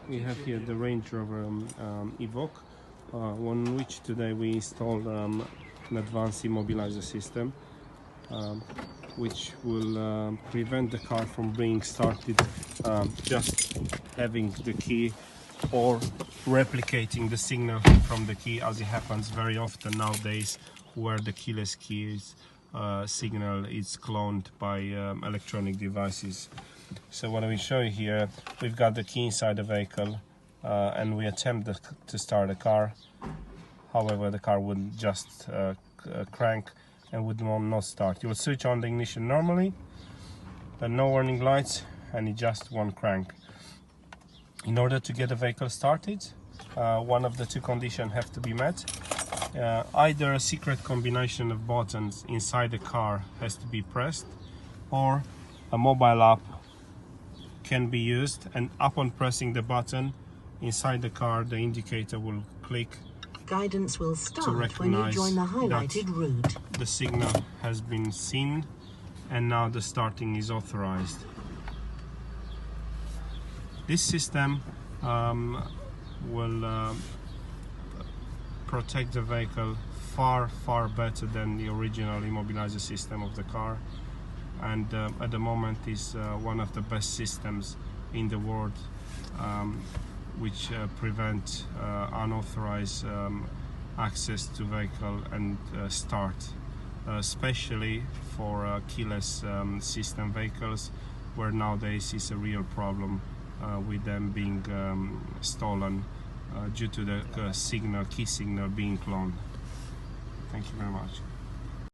We have here the Range Rover Evoque, on which today we installed an advanced immobilizer system, which will prevent the car from being started just having the key or replicating the signal from the key, as it happens very often nowadays, where the keyless keys signal is cloned by electronic devices. So what I will show you here, we've got the key inside the vehicle and we attempt to start the car. However, the car would just crank and would not start. You will switch on the ignition normally, but no warning lights, and it just won't crank. In order to get the vehicle started, one of the two conditions have to be met. Either a secret combination of buttons inside the car has to be pressed, or a mobile app can be used, and upon pressing the button inside the car, the indicator will click. Guidance will start when you join the highlighted route. The signal has been seen and now the starting is authorized. This system will protect the vehicle far better than the original immobilizer system of the car, and at the moment is one of the best systems in the world, which prevent unauthorized access to vehicle and start, especially for keyless system vehicles, where nowadays is a real problem with them being stolen due to the key signal being cloned. Thank you very much.